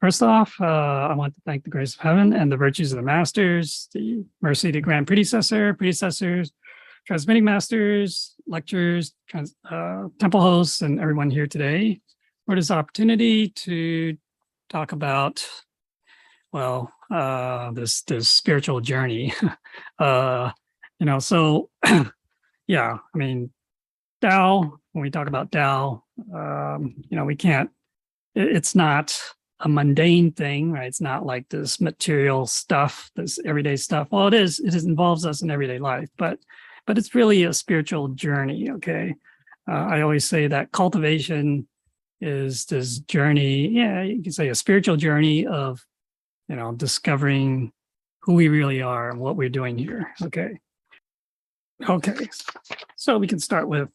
First off, I want to thank the grace of heaven and the virtues of the masters, the mercy of the grand predecessors, transmitting masters, lectures, temple hosts, and everyone here today for this opportunity to talk about, well, this spiritual journey. So yeah, I mean, Tao, when we talk about Tao, we can't, it's not a mundane thing, right? It's not like this material stuff, this everyday stuff. Well, it is, it involves us in everyday life, but it's really a spiritual journey, okay? I always say that cultivation is this journey, yeah, you can say a spiritual journey of, discovering who we really are and what we're doing here, okay? Okay, so we can start with,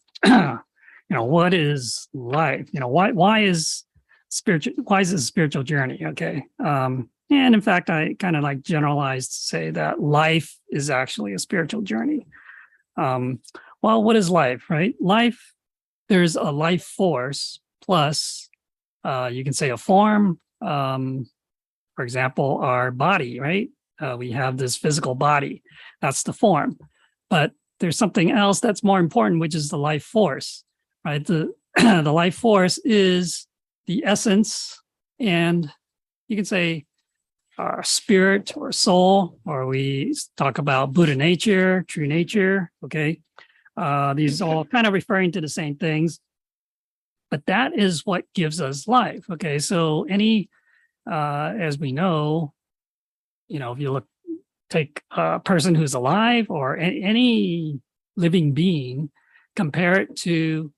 what is life? Why is this a spiritual journey? Okay. And in fact, I kind of like generalized to say that life is actually a spiritual journey. Well, what is life, right? Life, there's a life force plus, you can say a form. For example, our body, right? We have this physical body. That's the form. But there's something else that's more important, which is the life force, right? The life force is the essence, and you can say our spirit or soul, or we talk about Buddha nature, true nature, okay? These all kind of referring to the same things, but that is what gives us life, okay? So as we know, if you take a person who's alive or any living being, compare it to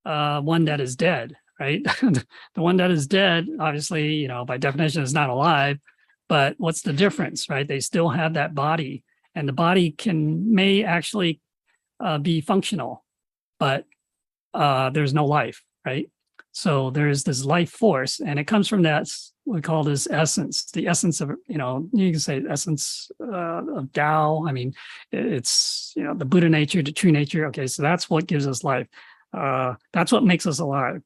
one that is dead, right? The one that is dead, obviously, by definition is not alive, but what's the difference, right? They still have that body, and the body may actually be functional, but there's no life, right? So there's this life force, and it comes from that, we call this essence, the essence of, you can say essence of Tao. I mean, it's, the Buddha nature, the true nature. Okay, so that's what gives us life. That's what makes us alive.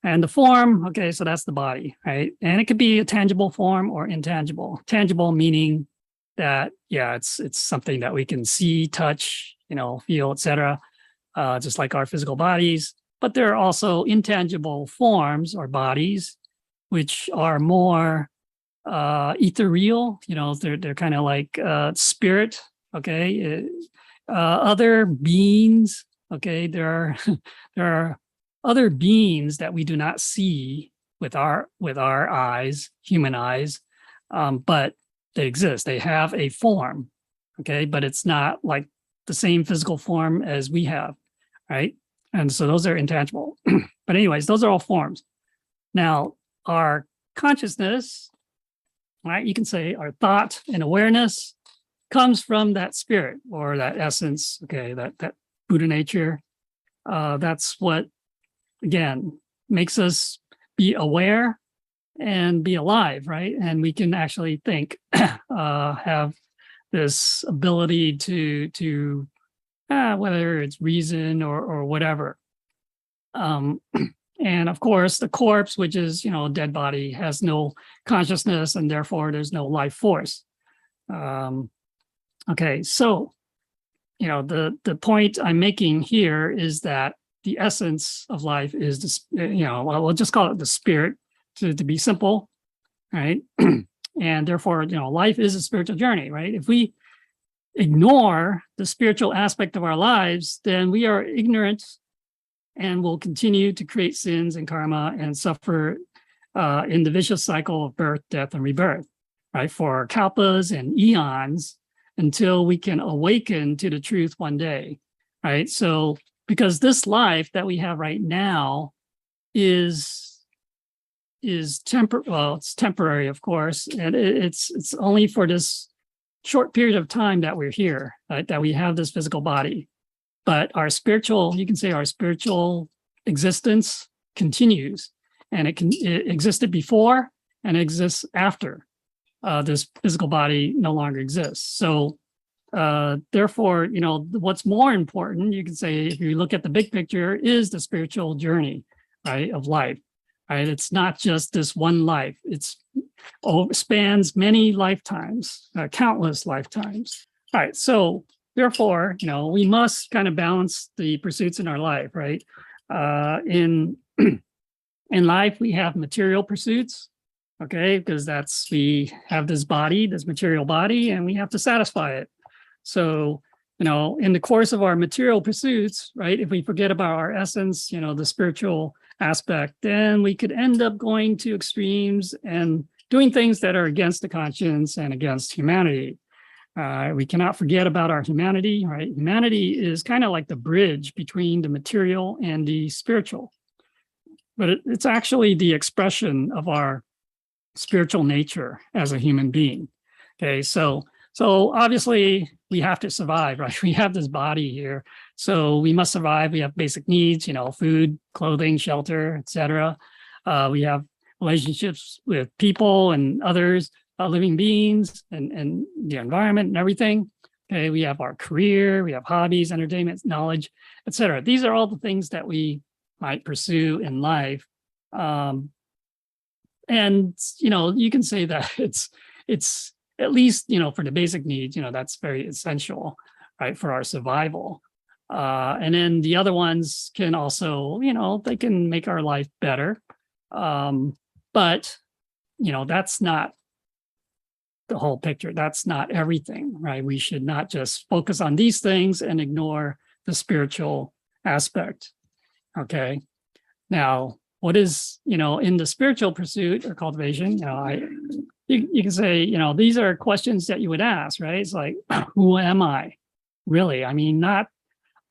And the form, okay, so that's the body, right? And it could be a tangible form or intangible. Tangible meaning that, yeah, it's something that we can see, touch, feel, etc., just like our physical bodies. But there are also intangible forms or bodies, which are more ethereal. They're kind of like spirit, okay? Other beings, okay? There are other beings that we do not see with our eyes, human eyes, but they exist. They have a form, okay? But it's not like the same physical form as we have, right? And so those are intangible. But anyways, those are all forms. Now, our consciousness, right? You can say our thought and awareness comes from that spirit or that essence, okay? That Buddha nature. That's what, again, makes us be aware and be alive, right? And we can actually think, have this ability to whether it's reason or whatever. And of course, the corpse, which is, a dead body, has no consciousness, and therefore there's no life force. Okay, so, the point I'm making here is that the essence of life is, we'll just call it the spirit to be simple, right? And therefore, life is a spiritual journey, right? If we ignore the spiritual aspect of our lives, then we are ignorant and will continue to create sins and karma and suffer in the vicious cycle of birth, death, and rebirth, right? For kalpas and eons until we can awaken to the truth one day, right? So, because this life that we have right now is temporary. Well, it's temporary, of course, and it's only for this short period of time that we're here, right? That we have this physical body. But our spiritual, you can say our spiritual existence continues, and it existed before and exists after this physical body no longer exists. So therefore, what's more important, you can say, if you look at the big picture, is the spiritual journey, right, of life, right? It's not just this one life. It's spans many lifetimes, countless lifetimes. All right, so therefore, we must kind of balance the pursuits in our life, right? In life, we have material pursuits, okay, because we have this body, this material body, and we have to satisfy it. So, in the course of our material pursuits, right, if we forget about our essence, the spiritual aspect, then we could end up going to extremes and doing things that are against the conscience and against humanity. We cannot forget about our humanity, right? Humanity is kind of like the bridge between the material and the spiritual, but it's actually the expression of our spiritual nature as a human being. Okay, so obviously we have to survive, right? We have this body here, so we must survive. We have basic needs, food, clothing, shelter, etc. We have relationships with people and others, living beings, and the environment and everything. Okay, we have our career, we have hobbies, entertainment, knowledge, etc. These are all the things that we might pursue in life. And you can say that it's at least for the basic needs, that's very essential, right, for our survival. And then the other ones can also, they can make our life better. But that's not the whole picture. That's not everything, right? We should not just focus on these things and ignore the spiritual aspect. Okay. Now, what is, in the spiritual pursuit or cultivation, you can say, these are questions that you would ask, right? It's like, who am I? Really? I mean, not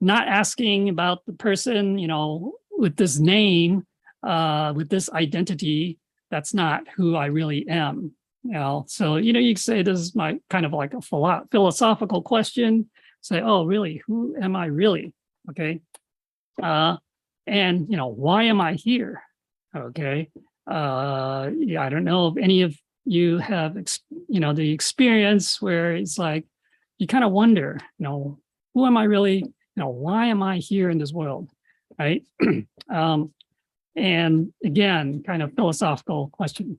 asking about the person, with this name, with this identity. That's not who I really am. So, you can say this is my kind of like a philosophical question. Say, oh, really? Who am I really? Okay. And, why am I here? Okay. Yeah, I don't know if any of you have, the experience where it's like, you kind of wonder, who am I really? Why am I here in this world? Right. And again, kind of philosophical question.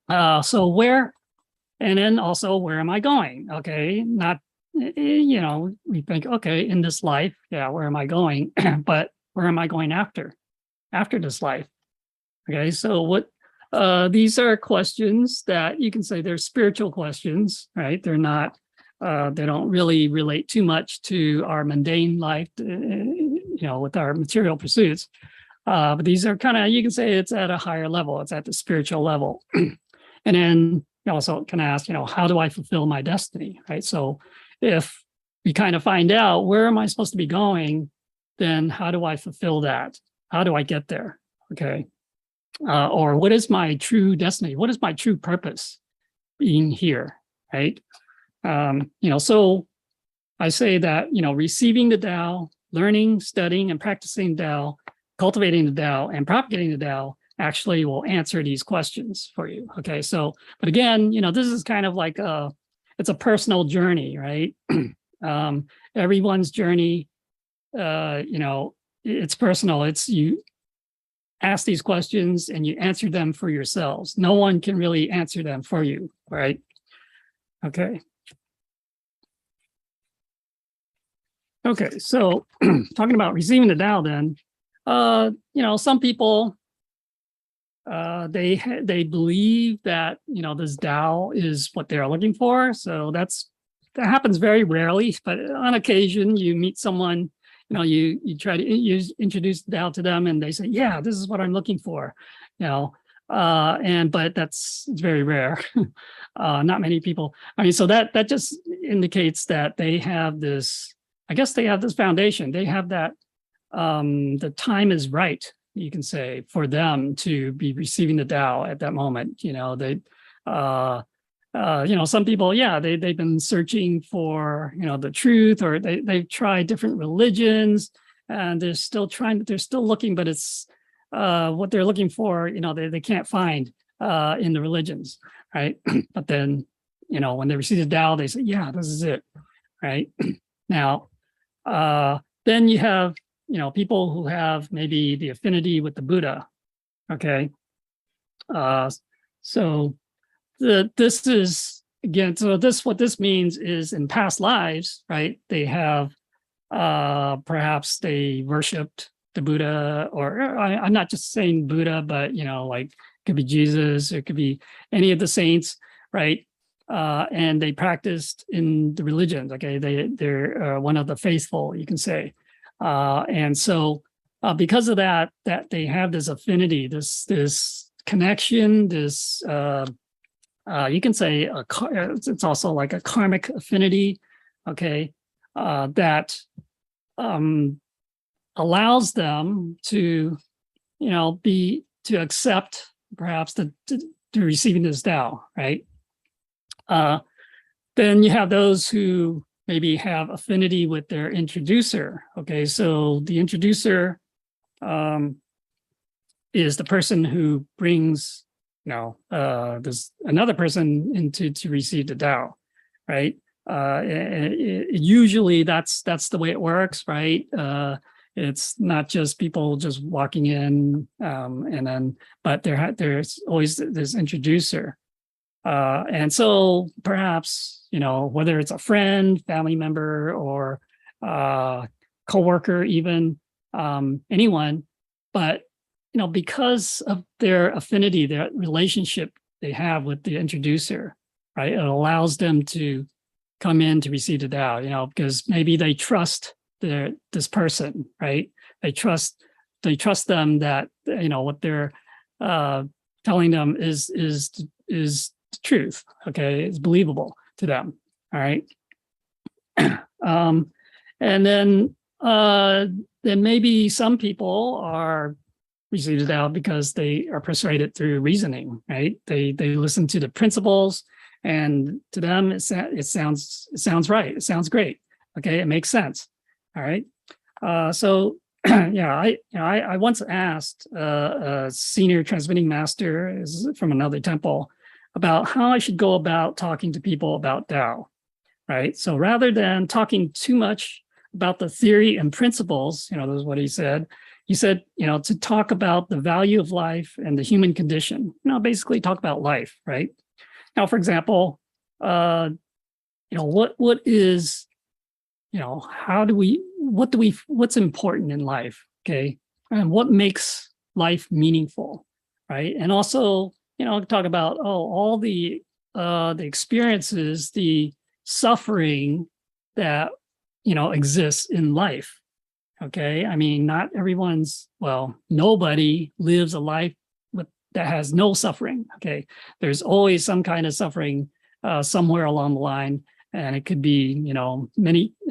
So where, and then also, where am I going? Okay. Not, we think, okay, in this life, yeah, where am I going? But where am I going after this life? Okay. So what, these are questions that you can say they're spiritual questions, right? They're not, they don't really relate too much to our mundane life, with our material pursuits. But these are kind of, you can say it's at a higher level. It's at the spiritual level. And then you also can ask, how do I fulfill my destiny, right? So if we kind of find out where am I supposed to be going, then how do I fulfill that? How do I get there? Okay. Or what is my true destiny? What is my true purpose being here, right? So I say that, receiving the Tao, learning, studying, and practicing Tao, cultivating the Tao, and propagating the Tao actually will answer these questions for you. Okay, so, but again, this is kind of like it's a personal journey, right? Everyone's journey, it's personal. It's you ask these questions and you answer them for yourselves. No one can really answer them for you, right? Okay. Okay, so talking about receiving the Tao then, some people, they believe that, this Tao is what they're looking for. So that happens very rarely, but on occasion you meet someone, you try to introduce the Tao to them and they say, yeah, this is what I'm looking for, but it's very rare. Not many people. I mean, so that just indicates that they have this, I guess they have this foundation. They have that, the time is right, you can say, for them to be receiving the Tao at that moment. Some people, yeah, they've been searching for, the truth, or they've tried different religions and they're still looking, but it's what they're looking for, they can't find in the religions, right? But then, when they receive the Tao, they say, yeah, this is it, right? Now, then you have, people who have maybe the affinity with the Buddha, okay? So this is again. So what this means is in past lives, right? They have perhaps they worshipped the Buddha, or I'm not just saying Buddha, but like it could be Jesus, it could be any of the saints, right? And they practiced in the religions. Okay, they're one of the faithful, you can say, and so because of that they have this affinity, this connection, this you can say it's also like a karmic affinity, okay, that allows them to accept perhaps to receiving this Tao, right? Then you have those who maybe have affinity with their introducer. Okay, so the introducer is the person who brings this another person into to receive the Tao, right? Usually that's the way it works, right? It's not just people just walking in, and then, but there's always this introducer, and so perhaps whether it's a friend, family member, or coworker, even anyone, but because of their affinity, their relationship they have with the introducer, right? It allows them to come in to receive the Tao, because maybe they trust this person, right? They trust them that what they're telling them is the truth. Okay, it's believable to them. All right, and then maybe some people are received the Tao because they are persuaded through reasoning, right? They listen to the principles, and to them it sounds right. It sounds great. Okay, it makes sense. All right. So yeah, I once asked a senior transmitting master from another temple about how I should go about talking to people about Tao, right? So rather than talking too much about the theory and principles, this is what he said. He said, to talk about the value of life and the human condition. Basically talk about life, right? Now, for example, what is what's important in life, okay, and what makes life meaningful, right? And also talk about all the experiences, the suffering that exists in life. Okay, I mean, not nobody lives a life that has no suffering. Okay, there's always some kind of suffering somewhere along the line, and it could be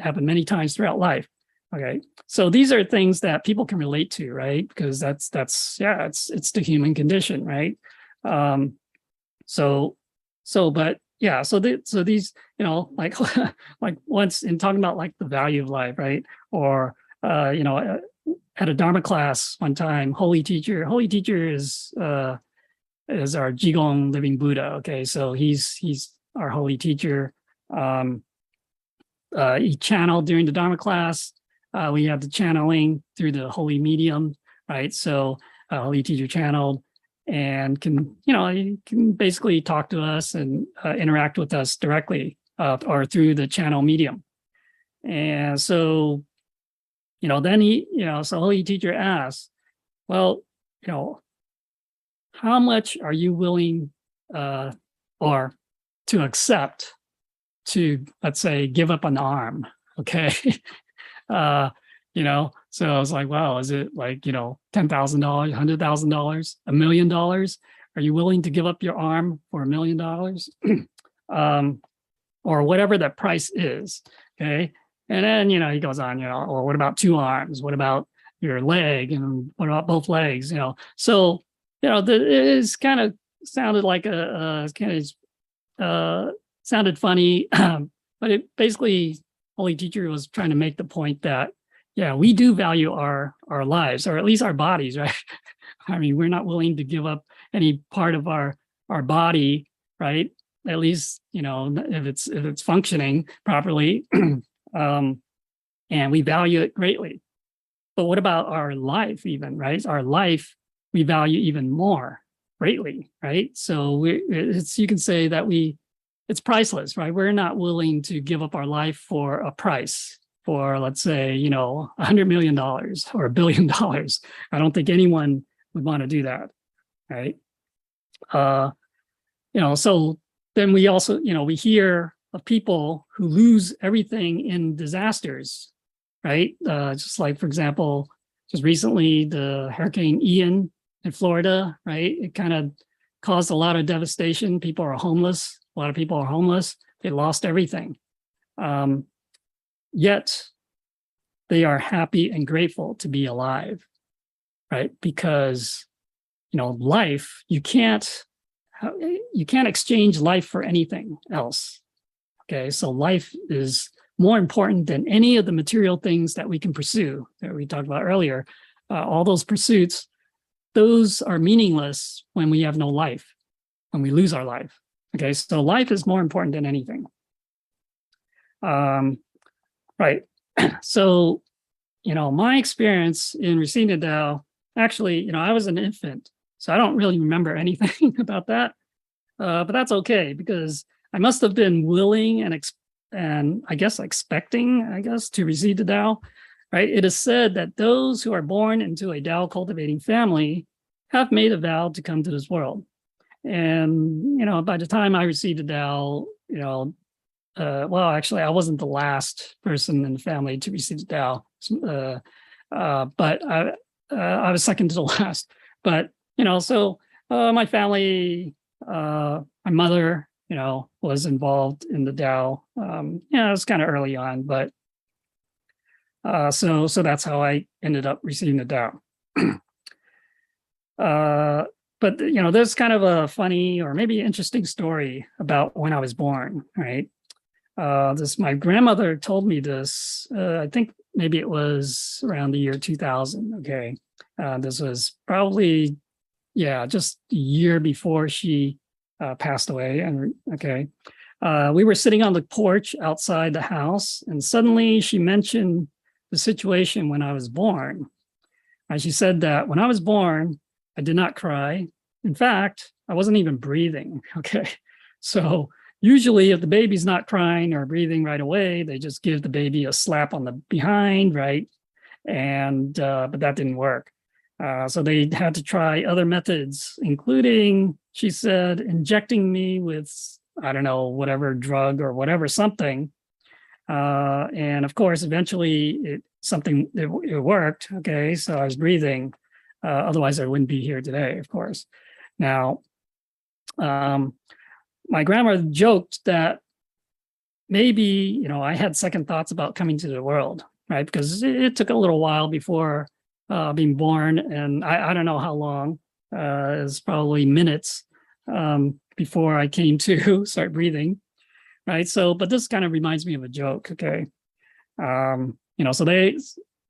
happen many times throughout life. Okay, so these are things that people can relate to, right? Because it's the human condition, right? So these like like once in talking about like the value of life, right? Or at a Dharma class one time, holy teacher is our Jigong living Buddha. Okay, so he's our holy teacher. He channeled during the Dharma class. We have the channeling through the holy medium, right? So holy teacher channeled and he can basically talk to us and interact with us directly or through the channel medium. And so then so holy teacher asks, well, how much are you willing or to accept to, let's say, give up an arm? Okay. So I was like, wow, is it like, $10,000, $100,000, $1 million? Are you willing to give up your arm for $1 million? Or whatever that price is. Okay. And then, he goes on, or what about 2 arms? What about your leg? And what about both legs? So, it is kind of sounded like sounded funny, but it basically, holy teacher was trying to make the point that, yeah, we do value our lives, or at least our bodies, right? I mean, we're not willing to give up any part of our body, right? At least, if it's functioning properly. And we value it greatly. But what about our life even, right? Our life, we value even more. greatly, right? So you can say that it's priceless, right? We're not willing to give up our life for a price, for, let's say, $100 million or $1 billion. I don't think anyone would want to do that, right? So then we also, we hear of people who lose everything in disasters, right? Just like, for example, just recently, the Hurricane Ian in Florida, right? It kind of caused a lot of devastation. People are homeless. A lot of people are homeless. They lost everything. Yet they are happy and grateful to be alive, right? Because, life, you can't exchange life for anything else. Okay, so life is more important than any of the material things that we can pursue that we talked about earlier. All those pursuits, those are meaningless when we have no life, when we lose our life. Okay, so life is more important than anything. Right. So, my experience in receiving the Tao, actually, I was an infant, so I don't really remember anything about that. But that's okay, because I must have been willing and I guess expecting, to receive the Tao, right? It is said that those who are born into a Tao cultivating family have made a vow to come to this world. And, by the time I received the Tao, well, actually, I wasn't the last person in the family to receive the Tao, but I was second to the last. But, so my family, my mother, was involved in the Tao. It was kind of early on, but so that's how I ended up receiving the Tao. But there's kind of a funny or maybe interesting story about when I was born, right? My grandmother told me this. I think maybe it was around the year 2000. Okay, this was probably just a year before she passed away. And okay, we were sitting on the porch outside the house, and suddenly she mentioned the situation when I was born. And she said that when I was born, I did not cry. In fact, I wasn't even breathing. Okay, so usually if the baby's not crying or breathing right away, they just give the baby a slap on the behind, right? And but that didn't work. So they had to try other methods, including, she said, injecting me with, I don't know, whatever drug or whatever something. And of course, eventually it worked. Okay, so I was breathing. Otherwise, I wouldn't be here today, of course. Now, my grandmother joked that maybe, I had second thoughts about coming to the world, right? Because it took a little while before being born, and I don't know how long. It was probably minutes before I came to start breathing, right? So, but this kind of reminds me of a joke. Okay, so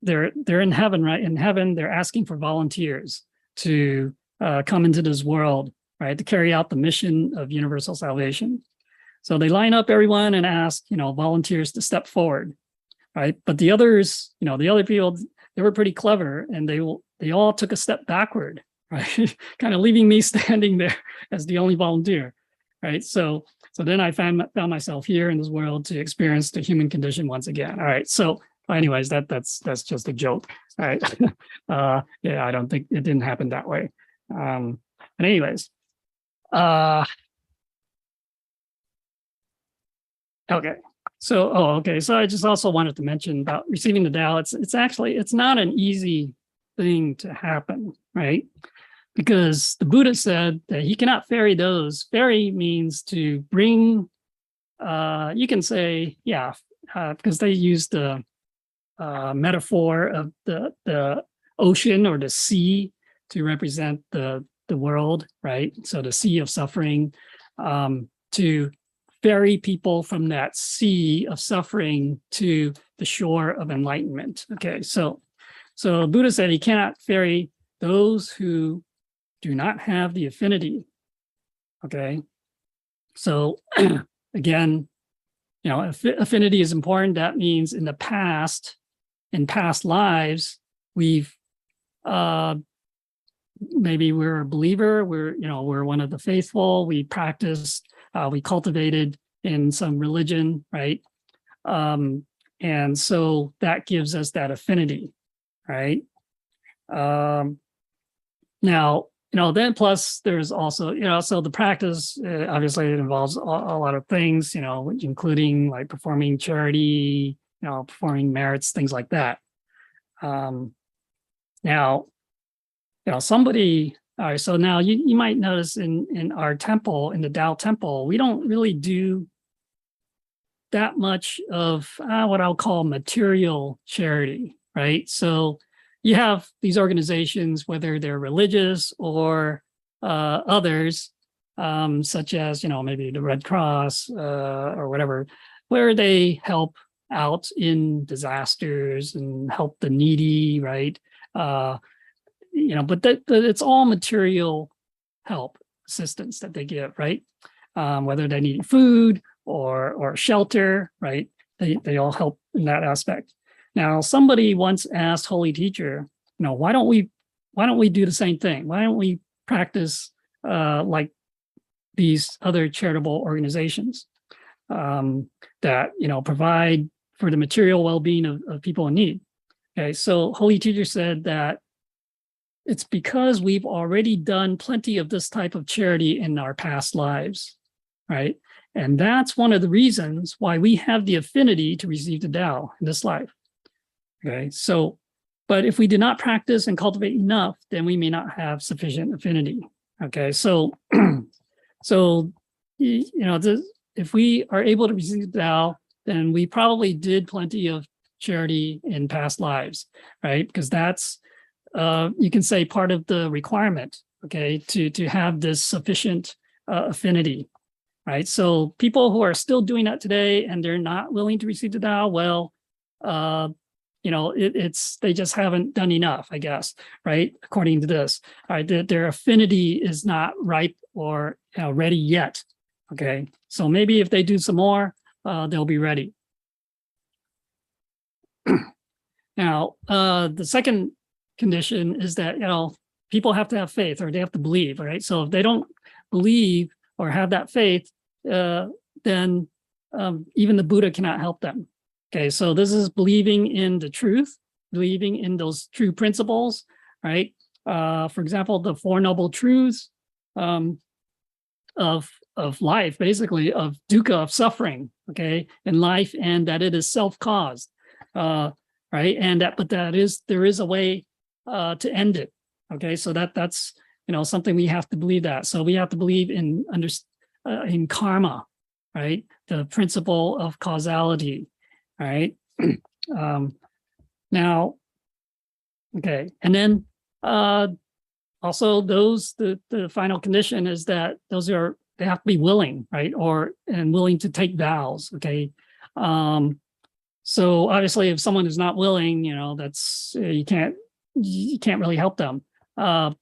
they're in heaven, right? In heaven, they're asking for volunteers to come into this world, right, to carry out the mission of universal salvation. So they line up everyone and ask, volunteers to step forward, right? But the others, the other people, they were pretty clever, and they all took a step backward, right? Kind of leaving me standing there as the only volunteer, right? So then I found myself here in this world to experience the human condition once again. All right. So anyways, that's just a joke. All right. I don't think it didn't happen that way. But anyways, okay. So, okay. So I just also wanted to mention about receiving the Tao. It's not an easy thing to happen, right? Because the Buddha said that he cannot ferry those. Ferry means to bring, you can say, because they use the metaphor of the ocean or the sea to represent the world, right? So the sea of suffering, to ferry people from that sea of suffering to the shore of enlightenment. Okay, so Buddha said he cannot ferry those who do not have the affinity. Okay, so again, affinity is important. That means in past lives, we've maybe we're a believer, we're one of the faithful, we practiced, we cultivated in some religion, right? And so that gives us that affinity, right? Now, then plus there's also, so the practice, obviously it involves a lot of things, including like performing charity, performing merits, things like that. Now, somebody, all right, so now you might notice in our temple, in the Tao temple, we don't really do that much of what I'll call material charity, right? So you have these organizations, whether they're religious or others, such as, maybe the Red Cross or whatever, where they help out in disasters and help the needy, right? But it's all material help, assistance that they give, right? Whether they need food or shelter, right? They all help in that aspect. Now, somebody once asked Holy Teacher, why don't we do the same thing? Why don't we practice like these other charitable organizations that provide for the material well-being of people in need? Okay, so Holy Teacher said that it's because we've already done plenty of this type of charity in our past lives, right? And that's one of the reasons why we have the affinity to receive the Tao in this life. Okay, so, but if we do not practice and cultivate enough, then we may not have sufficient affinity. Okay, so, if we are able to receive the Tao, then we probably did plenty of charity in past lives, right? Because that's, you can say, part of the requirement, okay, to have this sufficient affinity, right? So people who are still doing that today and they're not willing to receive the Tao, well, they just haven't done enough, I guess, right? According to this, all right, their affinity is not ripe or ready yet. Okay, so maybe if they do some more, they'll be ready. Now, the second condition is that people have to have faith, or they have to believe, right? So if they don't believe or have that faith, then even the Buddha cannot help them. Okay, so this is believing in the truth, believing in those true principles, right? For example, the Four Noble Truths of life, basically, of dukkha, of suffering, okay, in life, and that it is self-caused, right? And but there is a way to end it. Okay, so that's something we have to believe that. So we have to believe in karma, right? The principle of causality. All right. Now, okay, and then also the final condition is that they have to be willing, right, and willing to take vows. Okay. So obviously, if someone is not willing, that's you can't really help them. Now,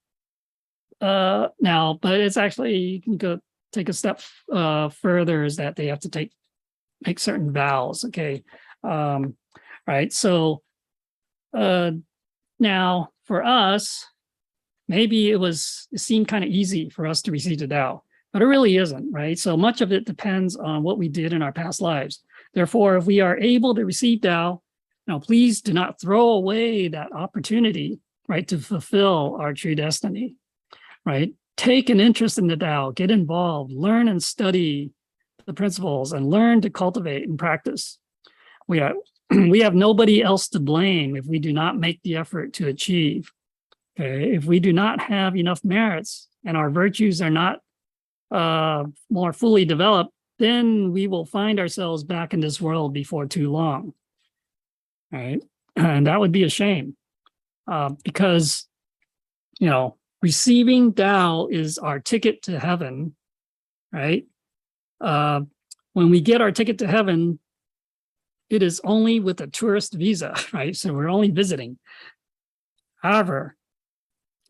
but it's actually, you can go take a step further, is that they have to make certain vows. Okay. Right. So now for us, maybe it seemed kind of easy for us to receive the Tao, but it really isn't, right? So much of it depends on what we did in our past lives. Therefore, if we are able to receive Tao, please do not throw away that opportunity, right, to fulfill our true destiny, right? Take an interest in the Tao, get involved, learn and study the principles, and learn to cultivate and practice. We have nobody else to blame if we do not make the effort to achieve. Okay, if we do not have enough merits and our virtues are not more fully developed, then we will find ourselves back in this world before too long. Right, and that would be a shame, because receiving Tao is our ticket to heaven. Right, when we get our ticket to heaven, it is only with a tourist visa, right? So we're only visiting. However,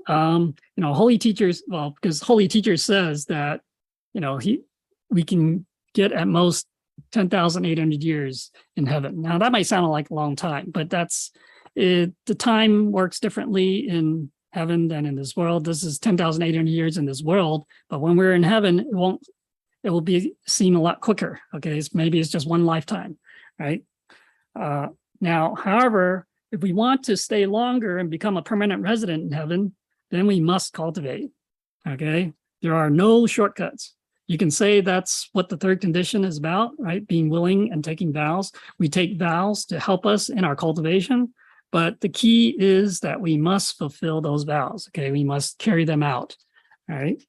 Holy Teachers, because Holy Teacher says that, we can get at most 10,800 years in heaven. Now that might sound like a long time, but that's it. The time works differently in heaven than in this world. This is 10,800 years in this world, but when we're in heaven, it will seem a lot quicker. Okay, maybe it's just one lifetime, right? Now, however, if we want to stay longer and become a permanent resident in heaven, then we must cultivate. Okay, there are no shortcuts. You can say that's what the third condition is about, right? Being willing and taking vows. We take vows to help us in our cultivation, but the key is that we must fulfill those vows. Okay, we must carry them out. All right,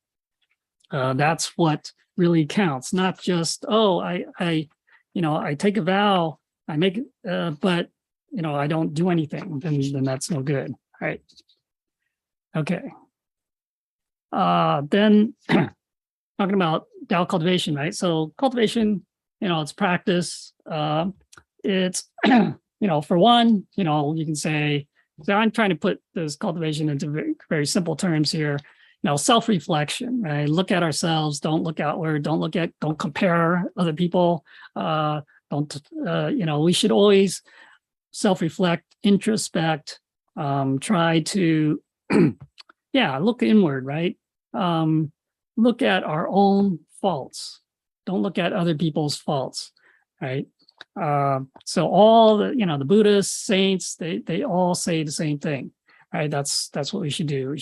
that's what really counts. Not just I take a vow, I make it, but I don't do anything. Then that's no good. All right. Okay. Then. Talking about Tao cultivation, right? So cultivation, it's practice. It's, for one, you can say, so I'm trying to put this cultivation into very, very simple terms here. Self-reflection, right? Look at ourselves. Don't look outward. Don't compare other people. We should always self-reflect, introspect, try to, look inward, right? Look at our own faults. Don't look at other people's faults, right? So all the Buddhists, saints, they all say the same thing, right? That's what we should do,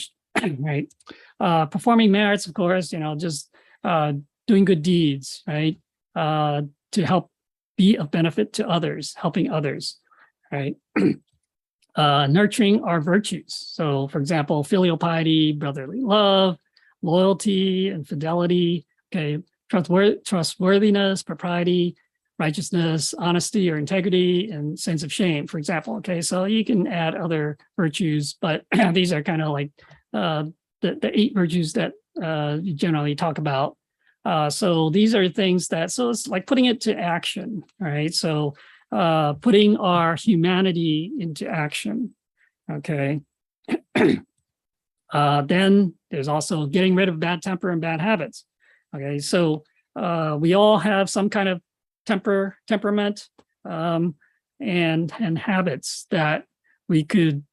right? Performing merits, of course, just doing good deeds, right? To help be of benefit to others, helping others, right? Nurturing our virtues. So, for example, filial piety, brotherly love, loyalty and fidelity, okay, trustworthiness, propriety, righteousness, honesty or integrity, and sense of shame, for example. Okay, so you can add other virtues, but these are kind of like the 8 virtues that you generally talk about. So these are things so it's like putting it to action, right? So putting our humanity into action, okay? Then there's also getting rid of bad temper and bad habits. Okay, so we all have some kind of temperament and habits that we could,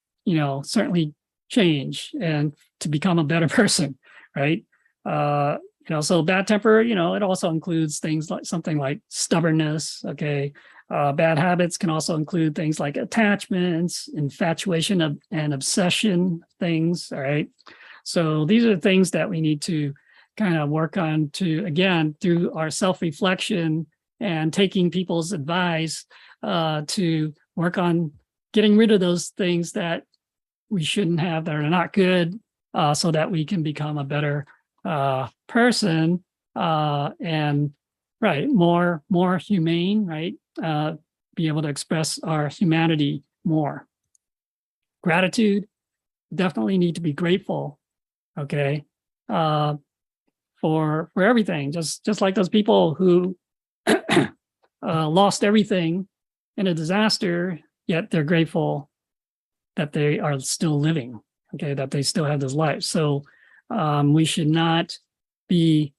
certainly change and to become a better person, right? So bad temper, it also includes things like something like stubbornness. Okay, bad habits can also include things like attachments, infatuation, and obsession things. All right. So these are things that we need to kind of work on to, again, through our self-reflection and taking people's advice to work on getting rid of those things that we shouldn't have, that are not good, so that we can become a better person and right, more humane, right? Be able to express our humanity more. Gratitude, definitely need to be grateful, okay, for everything. Just like those people who lost everything in a disaster, yet they're grateful that they are still living, okay, that they still have this life. So we should not be,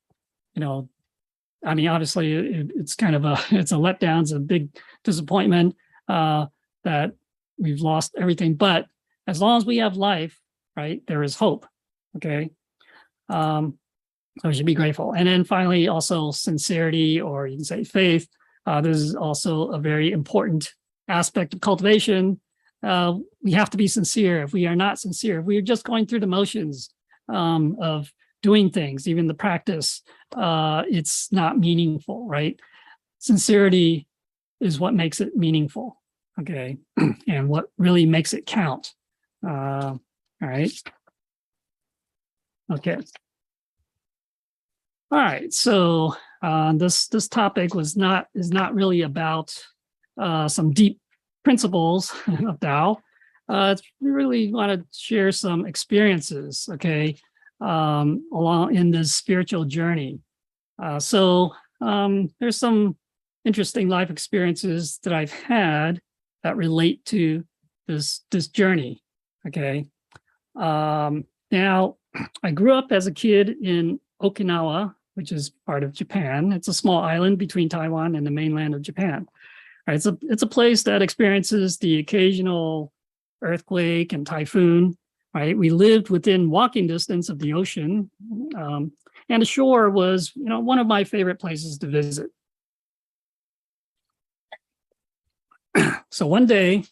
obviously it's kind of it's a letdown, it's a big disappointment that we've lost everything. But as long as we have life, right, there is hope, okay? So we should be grateful. And then finally, also sincerity, or you can say faith. This is also a very important aspect of cultivation. We have to be sincere. If we are not sincere, if we are just going through the motions of doing things, even the practice, it's not meaningful, right? Sincerity is what makes it meaningful, okay? And what really makes it count. All right. Okay. All right. So this topic is not really about some deep principles of Tao. We really want to share some experiences, okay, along in this spiritual journey. So there's some interesting life experiences that I've had that relate to this journey, okay. Now, I grew up as a kid in Okinawa, which is part of Japan. It's a small island between Taiwan and the mainland of Japan. Right, it's a place that experiences the occasional earthquake and typhoon. right? We lived within walking distance of the ocean, and the shore was, one of my favorite places to visit. So one day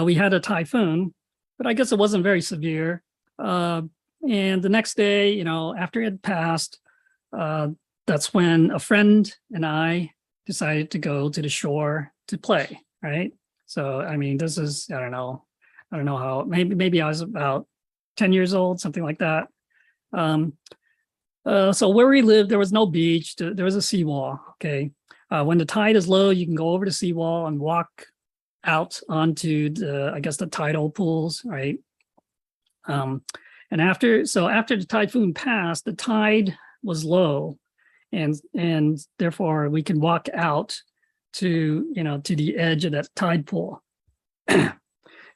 we had a typhoon, but I guess it wasn't very severe. And the next day, after it had passed, that's when a friend and I decided to go to the shore to play, right? So, I mean, this is, I don't know how, maybe I was about 10 years old, something like that. So where we lived, there was no beach, there was a seawall, okay? When the tide is low, you can go over the seawall and walk out onto the tidal pools, right? And after the typhoon passed, the tide was low, and therefore we can walk out to the edge of that tide pool.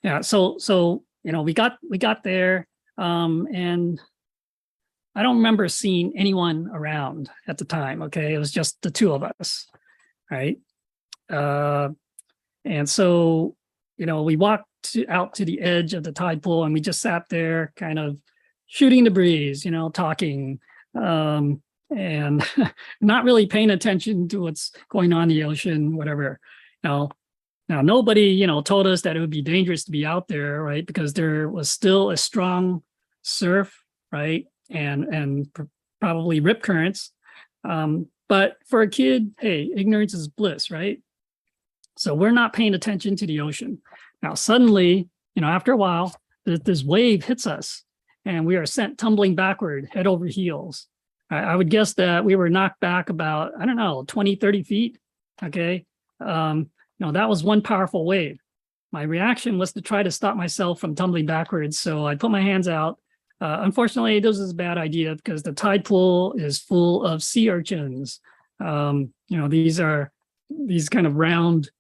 Yeah, so we got there, and I don't remember seeing anyone around at the time. Okay, it was just the two of us, right? And so we walked out to the edge of the tide pool, and we just sat there, kind of shooting the breeze, talking, and not really paying attention to what's going on in the ocean, whatever. Now nobody, told us that it would be dangerous to be out there, right? Because there was still a strong surf, right? And probably rip currents. But for a kid, hey, ignorance is bliss, right? So we're not paying attention to the ocean. Now, suddenly, after a while, this wave hits us and we are sent tumbling backward, head over heels. I would guess that we were knocked back about, 20, 30 feet. Okay. That was one powerful wave. My reaction was to try to stop myself from tumbling backwards. So I put my hands out. Unfortunately, this is a bad idea because the tide pool is full of sea urchins. These are these kind of round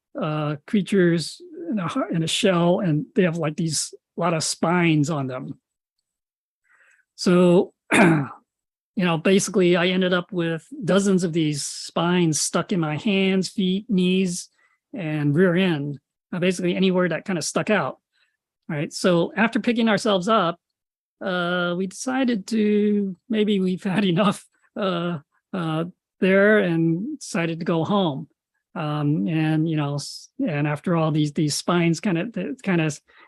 creatures in a shell, and they have like a lot of spines on them. So, basically I ended up with dozens of these spines stuck in my hands, feet, knees, and rear end, basically anywhere that kind of stuck out. All right. So after picking ourselves up, we decided to, maybe we've had enough there, and decided to go home. And after all, these spines kind of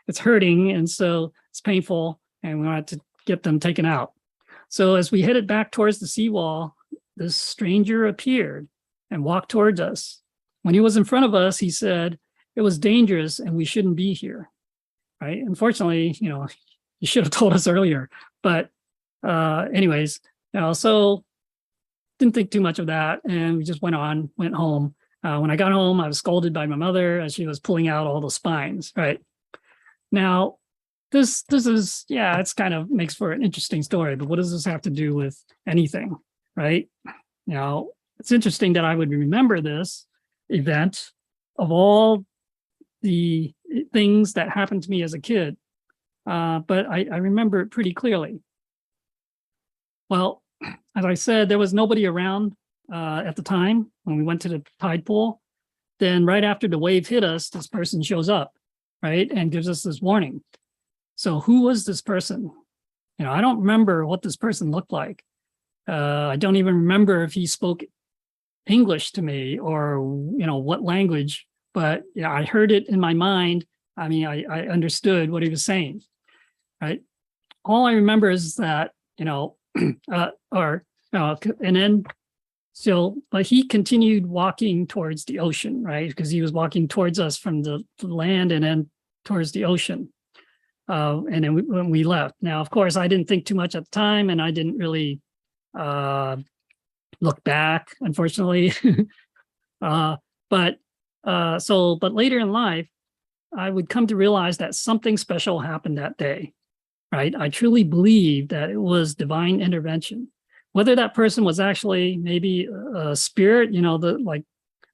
it's hurting, and so it's painful, and we wanted to get them taken out. So as we headed back towards the seawall, this stranger appeared and walked towards us. When he was in front of us, he said it was dangerous and we shouldn't be here. Right? Unfortunately, you should have told us earlier. But anyways, so didn't think too much of that, and we just went home. When I got home, I was scolded by my mother as she was pulling out all the spines. Right now, this is, it's kind of makes for an interesting story. But what does this have to do with anything, right? It's interesting that I would remember this event of all the things that happened to me as a kid, but I remember it pretty clearly. Well, as I said, there was nobody around at the time when we went to the tide pool. Then right after the wave hit us, this person shows up, right, and gives us this warning. So who was this person? I don't remember what this person looked like. I don't even remember if he spoke English to me or, what language, but I heard it in my mind. I mean, I understood what he was saying, right? All I remember is that, and then, but he continued walking towards the ocean, right? Because he was walking towards us from the land and then towards the ocean. And then when we left. Now, of course, I didn't think too much at the time, and I didn't really look back, unfortunately. But later in life, I would come to realize that something special happened that day, right? I truly believe that it was divine intervention. Whether that person was actually maybe a spirit, like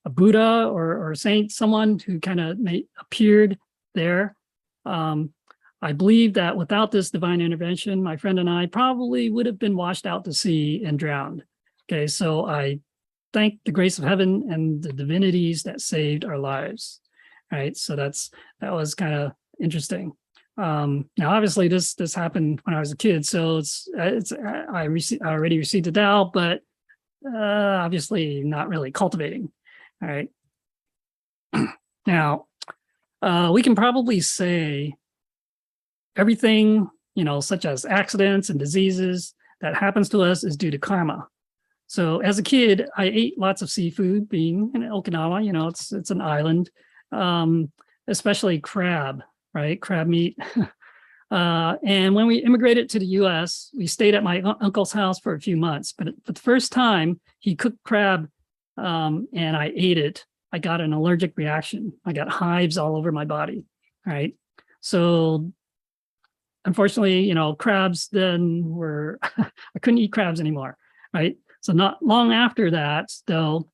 a Buddha or saint, someone who kind of appeared there. I believe that without this divine intervention, my friend and I probably would have been washed out to sea and drowned. Okay, so I thank the grace of heaven and the divinities that saved our lives. Right, so that was kind of interesting. Now, obviously, this happened when I was a kid, so I already received the Tao, but obviously not really cultivating. All right. Now, we can probably say everything, such as accidents and diseases that happens to us is due to karma. So as a kid, I ate lots of seafood. Being in Okinawa, it's an island, especially crab, right? Crab meat. And when we immigrated to the U.S., we stayed at my uncle's house for a few months. But the first time he cooked crab and I ate it, I got an allergic reaction. I got hives all over my body, right? So unfortunately, crabs then were, I couldn't eat crabs anymore, right? So not long after that, though,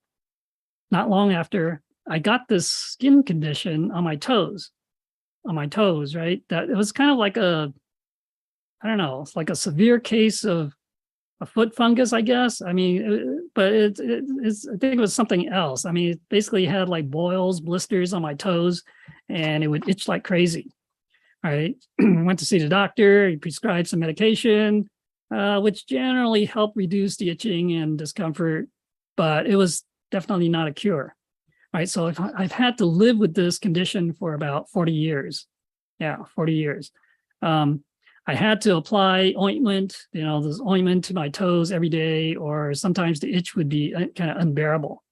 not long after, I got this skin condition on my toes, right? That it was kind of like I don't know, it's like a severe case of a foot fungus, I guess. I mean, but I think it was something else. I mean, it basically had like boils, blisters on my toes, and it would itch like crazy. Right. Went to see the doctor. He prescribed some medication, which generally helped reduce the itching and discomfort, but it was definitely not a cure. Right. So I've had to live with this condition for about 40 years. Yeah, 40 years. I had to apply ointment, this ointment to my toes every day, or sometimes the itch would be kind of unbearable.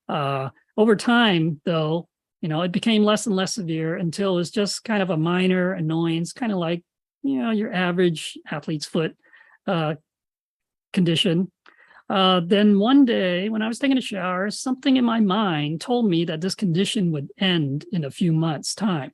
Over time, though, it became less and less severe until it was just kind of a minor annoyance, kind of like, your average athlete's foot condition. Then one day when I was taking a shower, something in my mind told me that this condition would end in a few months' time.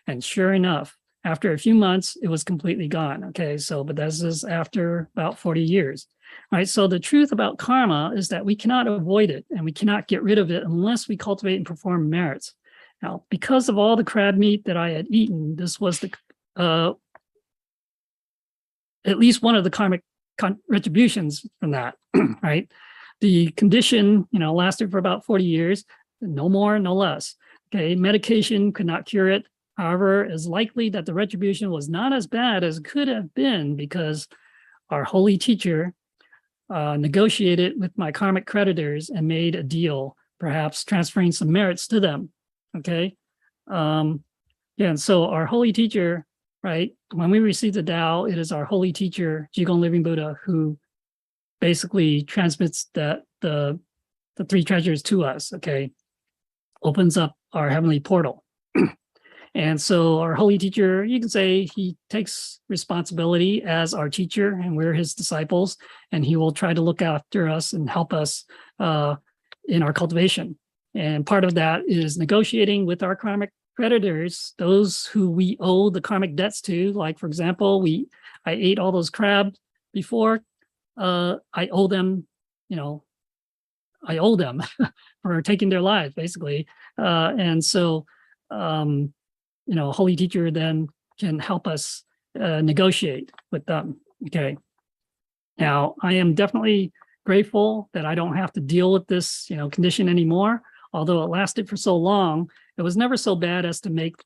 And sure enough, after a few months, it was completely gone. Okay, but this is after about 40 years. Right. So the truth about karma is that we cannot avoid it and we cannot get rid of it unless we cultivate and perform merits. Now, because of all the crab meat that I had eaten, this was at least one of the karmic retributions from that. Right. The condition, lasted for about 40 years, no more, no less. Okay. Medication could not cure it. However, it's likely that the retribution was not as bad as it could have been because our holy teacher negotiated with my karmic creditors and made a deal, perhaps transferring some merits to them. Okay. And so our holy teacher, right, when we receive the Tao, it is our holy teacher, Jigong Living Buddha, who basically transmits the three treasures to us. Okay. Opens up our heavenly portal. And so our holy teacher, you can say he takes responsibility as our teacher and we're his disciples, and he will try to look after us and help us in our cultivation. And part of that is negotiating with our karmic creditors, those who we owe the karmic debts to. Like, for example, I ate all those crabs before. I owe them, for taking their lives, basically. And so, holy teacher then can help us negotiate with them. Okay. Now, I am definitely grateful that I don't have to deal with this, condition anymore. Although it lasted for so long, it was never so bad as to make,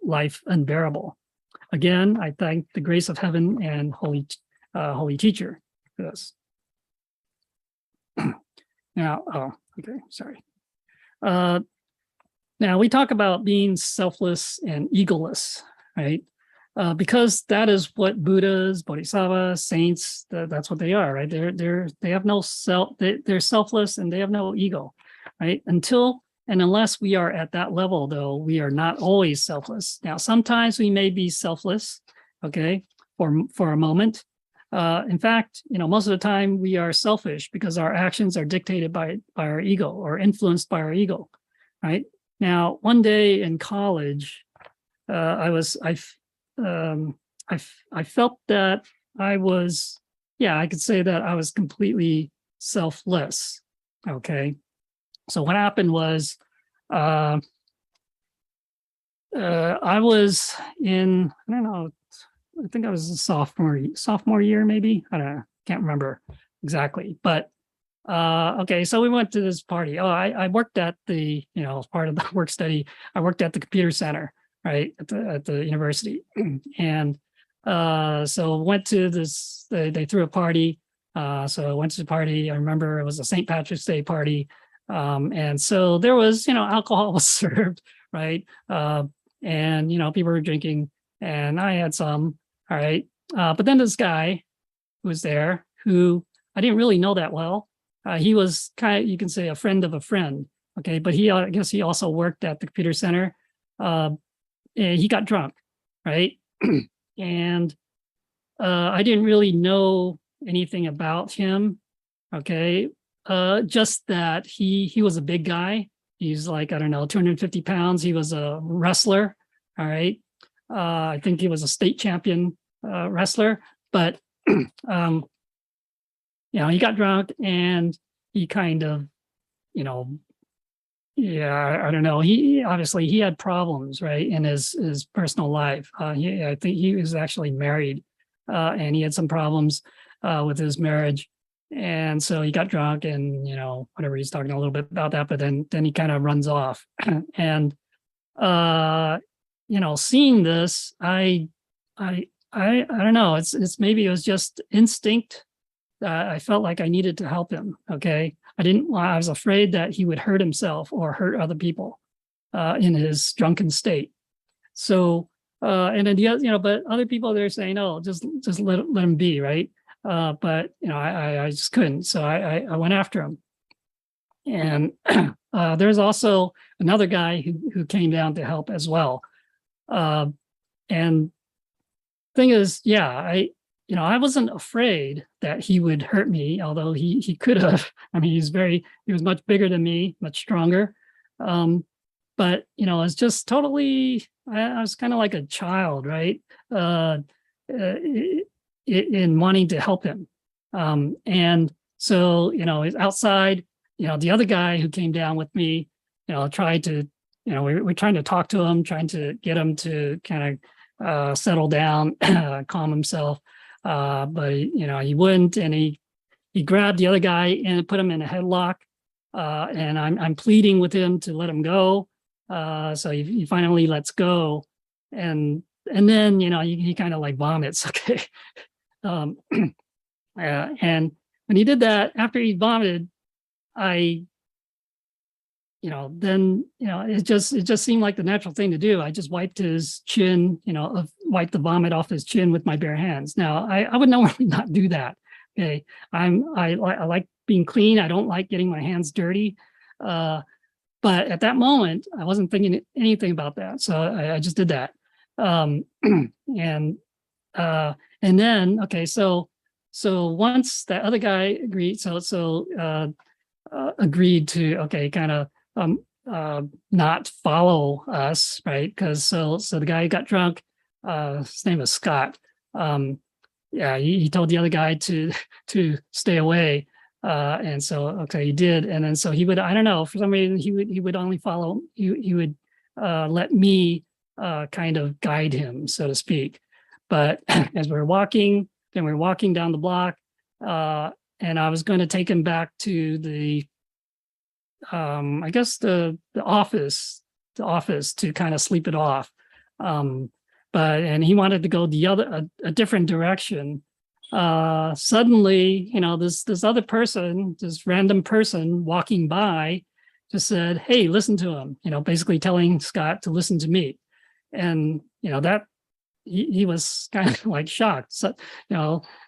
life unbearable. Again, I thank the grace of heaven and holy teacher for this. Now, okay, sorry. Now, we talk about being selfless and egoless, right? Because that is what Buddhas, Bodhisattvas, saints, that's what they are, right? They have no self, they're selfless and they have no ego, right? Until and unless we are at that level, though, we are not always selfless. Now, sometimes we may be selfless, okay, for a moment. In fact, most of the time we are selfish because our actions are dictated by our ego or influenced by our ego, right? Now, one day in college, I felt that I was, I could say that I was completely selfless. Okay. So what happened was, I was in, I don't know, I think I was a sophomore year, maybe. I don't know, can't remember exactly. But okay, so we went to this party. I worked at the, as part of the work study, I worked at the computer center, right, at the university. And so went to this, they threw a party. So I went to the party. I remember it was a St. Patrick's Day party. And so there was, alcohol was served, right? And, people were drinking, and I had some, all right. But then this guy who was there, who I didn't really know that well. He was kind of, you can say, a friend of a friend. Okay, but I guess he also worked at the computer center. And he got drunk, right? And I didn't really know anything about him. Okay, just that he was a big guy. He's like, I don't know, 250 pounds. He was a wrestler. All right, I think he was a state champion wrestler. But he got drunk, and he kind of, I don't know. He obviously he had problems, right, in his personal life. I think he was actually married, and he had some problems with his marriage, and so he got drunk, and whatever, he's talking a little bit about that, but then he kind of runs off, and seeing this, I don't know. It's maybe it was just instinct. I felt like I needed to help him. Okay, I was afraid that he would hurt himself or hurt other people in his drunken state. So, and then but other people, they're saying, "Oh, just let him be," right? But I just couldn't. So I went after him. And there's also another guy who came down to help as well. And thing is, I wasn't afraid that he would hurt me, although he could have. I mean, he was much bigger than me, much stronger. But it's just totally, I was kind of like a child, right? In wanting to help him. And so, he's outside, the other guy who came down with me, tried to, we're trying to talk to him, trying to get him to kind of settle down, calm himself. But he wouldn't, and he grabbed the other guy and put him in a headlock. And I'm pleading with him to let him go. So he finally lets go, and then he kind of like vomits. Okay, and when he did that, after he vomited, it just seemed like the natural thing to do. I just wiped his chin, wiped the vomit off his chin with my bare hands. Now, I would normally not do that. Okay, I like being clean. I don't like getting my hands dirty. But at that moment, I wasn't thinking anything about that, so I just did that. And then so once that other guy agreed, agreed to kind of not follow us, right? Because so the guy who got drunk, his name was Scott. He told the other guy to stay away, and so he did. And then so he would, I don't know, for some reason he would only follow. He would let me kind of guide him, so to speak. But as we were walking down the block, and I was going to take him back to the I guess the office to kind of sleep it off. And he wanted to go a different direction. Suddenly, this other person, this random person walking by, just said, "Hey, listen to him," basically telling Scott to listen to me. And, that he was kind of like shocked. So,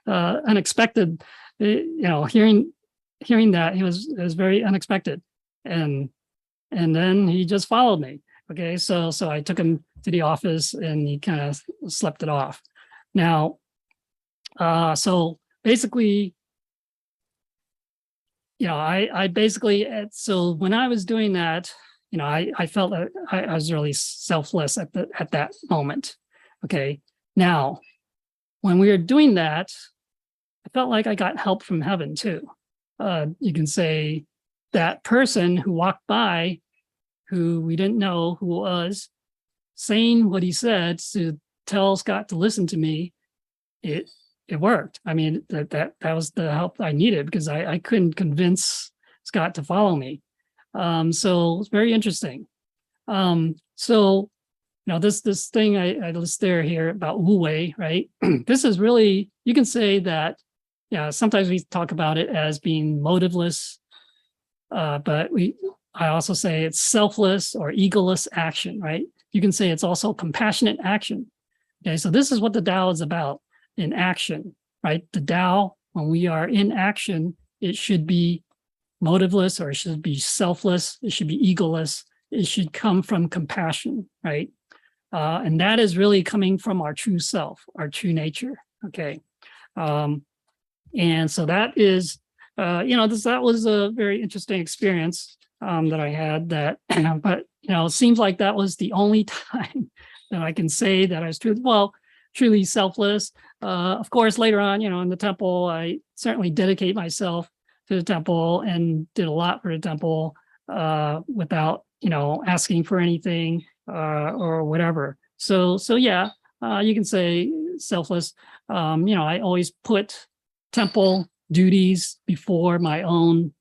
unexpected, hearing that, it was very unexpected. And then he just followed me. Okay, so I took him to the office, and he kind of slept it off. Now, so basically, I basically, so when I was doing that, I felt that I was really selfless at that moment. Okay, now when we were doing that, I felt like I got help from heaven too. You can say that person who walked by, who we didn't know who was, saying what he said to tell Scott to listen to me, it worked. I mean, that was the help I needed, because I couldn't convince Scott to follow me. So it's very interesting. So this thing I list there here about Wu Wei, right? This is really, you can say that, yeah, sometimes we talk about it as being motiveless, but I also say it's selfless or egoless action, right? You can say it's also compassionate action. Okay, so this is what the Tao is about in action, right? The Tao, when we are in action, it should be motiveless, or it should be selfless, it should be egoless, it should come from compassion, right? And that is really coming from our true self, our true nature, okay? And so that is, that was a very interesting experience that I had that, but, it seems like that was the only time that I can say that I was truly selfless. Of course, later on, in the temple, I certainly dedicate myself to the temple and did a lot for the temple without, asking for anything or whatever. So yeah, you can say selfless. I always put temple duties before my own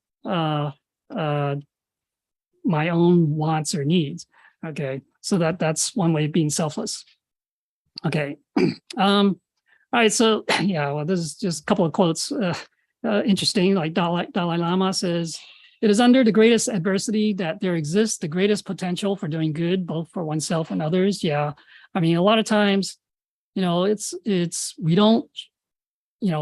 wants or needs. Okay, so that's one way of being selfless. Okay. All right. So yeah, well, this is just a couple of quotes. Interesting. Like Dalai Lama says, "It is under the greatest adversity that there exists the greatest potential for doing good, both for oneself and others." Yeah, I mean, a lot of times, it's we don't,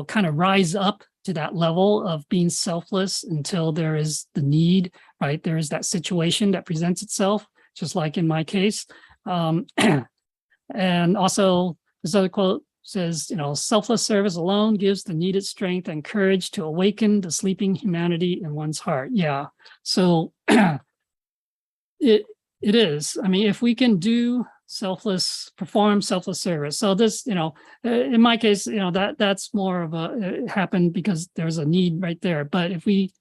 kind of rise up to that level of being selfless until there is the need, right? There is that situation that presents itself, just like in my case. And also, this other quote says, selfless service alone gives the needed strength and courage to awaken the sleeping humanity in one's heart. Yeah. So it is. I mean, if we can perform selfless service. So this, in my case, that's more of it happened because there's a need right there. But if we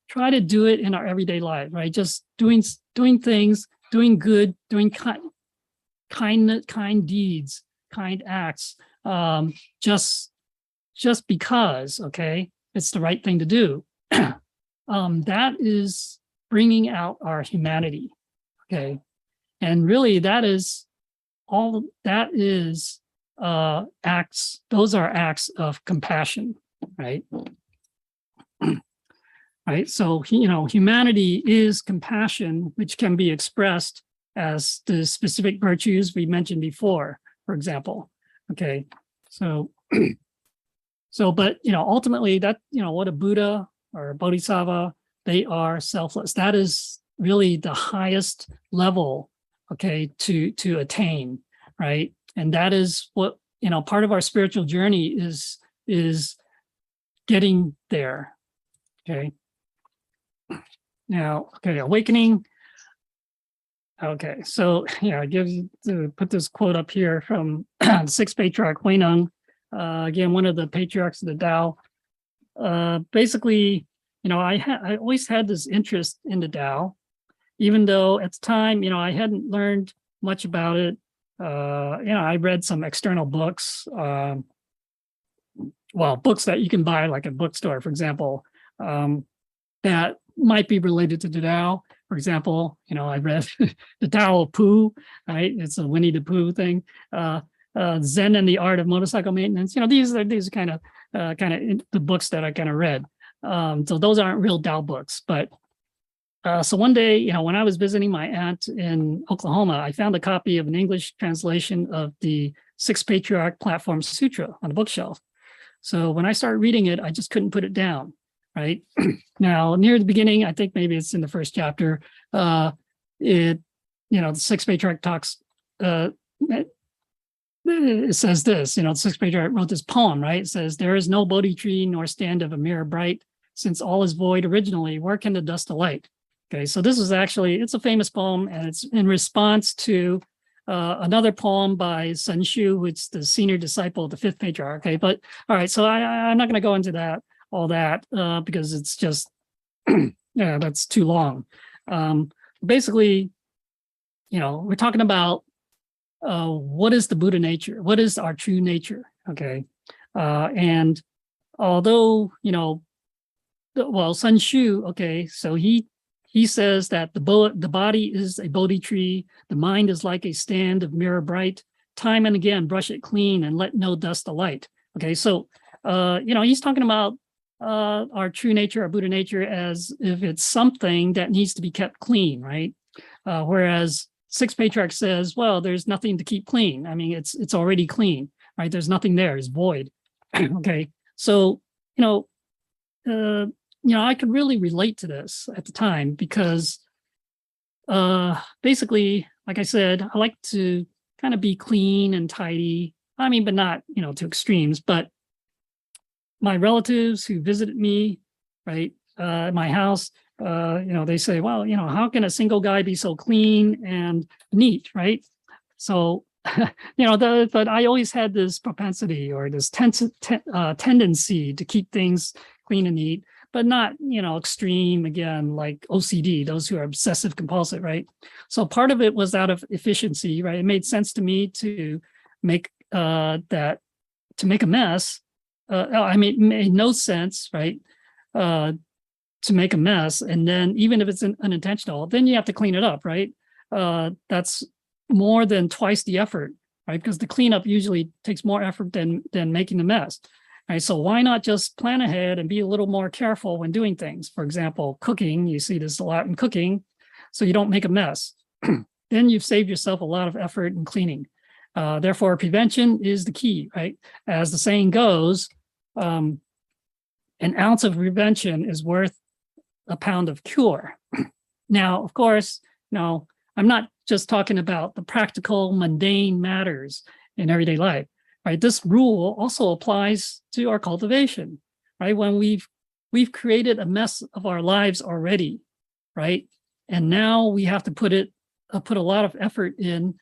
try to do it in our everyday life, right, just doing things, doing good, doing kind deeds, kind acts, just because, okay, it's the right thing to do. That is bringing out our humanity, okay, and really acts. Those are acts of compassion, right? Right. So humanity is compassion, which can be expressed as the specific virtues we mentioned before, for example. Okay, so but ultimately that what a Buddha or a Bodhisattva, they are selfless. That is really the highest level, okay, to attain, right? And that is what part of our spiritual journey is getting there. Okay. Now, okay, awakening. Okay, so I put this quote up here from the sixth patriarch Huineng, again, one of the patriarchs of the Tao. Basically, I always had this interest in the Tao, even though at the time, I hadn't learned much about it. I read some external books, books that you can buy like at a bookstore, for example, that might be related to the Tao. For example, I read the Tao of Pooh, right? It's a Winnie the Pooh thing. Zen and the Art of Motorcycle Maintenance. These are kind of the books that I kind of read. So those aren't real Tao books, but so one day, when I was visiting my aunt in Oklahoma, I found a copy of an English translation of the Sixth Patriarch Platform Sutra on the bookshelf. So when I started reading it, I just couldn't put it down. Right now, near the beginning, I think maybe it's in the first chapter. The Sixth Patriarch talks. It says this. The Sixth Patriarch wrote this poem. Right? It says, "There is no Bodhi tree nor stand of a mirror bright. Since all is void originally, where can the dust alight?" Okay, so this is it's a famous poem, and it's in response to another poem by Sun Shu, which is the senior disciple of the fifth patriarch. Okay, but all right, so I'm not going to go into all that because it's just that's too long. Basically, we're talking about what is the Buddha nature? What is our true nature? Okay, and although Sun Shu, okay, so he he says that the body is a Bodhi tree, the mind is like a stand of mirror bright. Time and again, brush it clean and let no dust alight. Okay, so he's talking about our true nature, our Buddha nature, as if it's something that needs to be kept clean, right? Whereas Sixth Patriarch says, well, there's nothing to keep clean. I mean, it's already clean, right? There's nothing there, it's void. Okay, so I could really relate to this at the time because basically, like I said, I like to kind of be clean and tidy. I mean, but not, to extremes, but my relatives who visited me, right, at my house, they say, well, how can a single guy be so clean and neat, right? So, but I always had this propensity or this tendency to keep things clean and neat, but not, extreme, again, like OCD, those who are obsessive compulsive, right? So part of it was out of efficiency, right? It made sense to me to make to make a mess. It made no sense, right? To make a mess. And then even if it's unintentional, then you have to clean it up, right? That's more than twice the effort, right? Because the cleanup usually takes more effort than making the mess. Right, so why not just plan ahead and be a little more careful when doing things? For example, cooking, you see this a lot in cooking, so you don't make a mess. Then you've saved yourself a lot of effort in cleaning. Therefore, prevention is the key, right? As the saying goes, an ounce of prevention is worth a pound of cure. Now, of course, I'm not just talking about the practical, mundane matters in everyday life. Right, this rule also applies to our cultivation, right? When we've created a mess of our lives already, right? And now we have to put a lot of effort in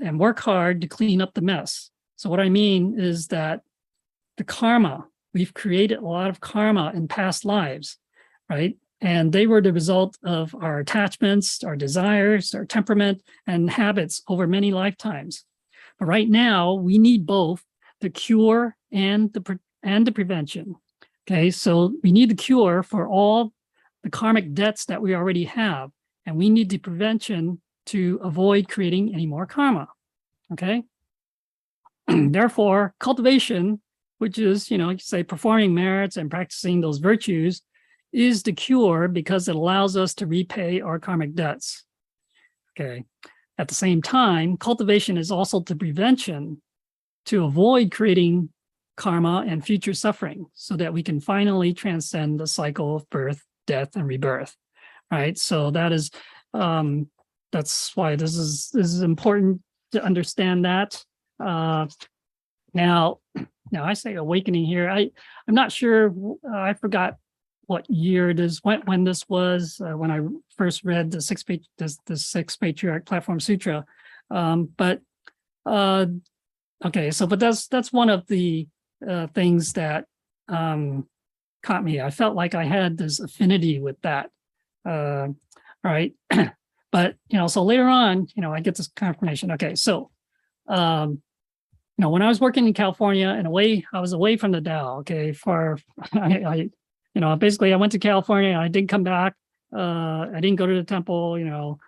and work hard to clean up the mess. So what I mean is that the karma, we've created a lot of karma in past lives, right? And they were the result of our attachments, our desires, our temperament, and habits over many lifetimes. But right now, we need both the cure and the prevention. Okay, so we need the cure for all the karmic debts that we already have, and we need the prevention to avoid creating any more karma. Okay. Therefore, cultivation, which is, say performing merits and practicing those virtues, is the cure because it allows us to repay our karmic debts. Okay. At the same time, cultivation is also the prevention to avoid creating karma and future suffering so that we can finally transcend the cycle of birth, death, and rebirth, right? So that is, that's why this is important to understand that. Now I say awakening here. I'm not sure, I forgot what year it is, when this was, when I first read the Sixth Patriarch Platform Sutra. Okay, but that's one of the things that caught me. I felt like I had this affinity with that, right? But, so later on, I get this confirmation. Okay, so, when I was working in California and I was away from the Tao, okay, basically I went to California, I didn't come back. I didn't go to the temple,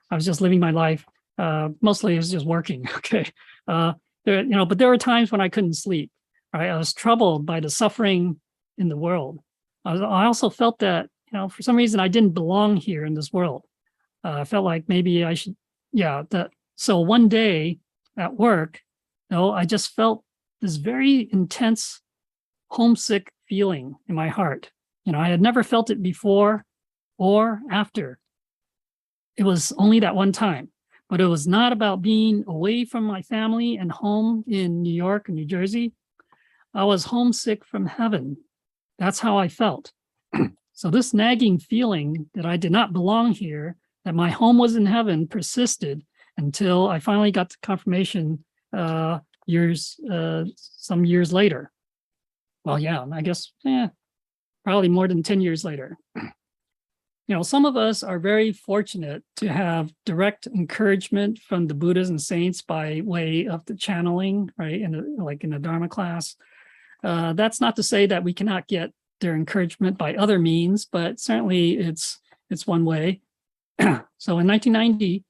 I was just living my life. Mostly it was just working, okay. But there were times when I couldn't sleep, right? I was troubled by the suffering in the world. I also felt that, for some reason I didn't belong here in this world. I felt like maybe I should, so one day at work, I just felt this very intense homesick feeling in my heart. I had never felt it before or after. It was only that one time, but it was not about being away from my family and home in New York and New Jersey. I was homesick from heaven. That's how I felt. So this nagging feeling that I did not belong here, that my home was in heaven, persisted until I finally got the confirmation some years later. Well, yeah, I guess, probably more than 10 years later. Some of us are very fortunate to have direct encouragement from the Buddhas and saints by way of the channeling, right? Like in the Dharma class. That's not to say that we cannot get their encouragement by other means, but certainly it's one way. So in 1990,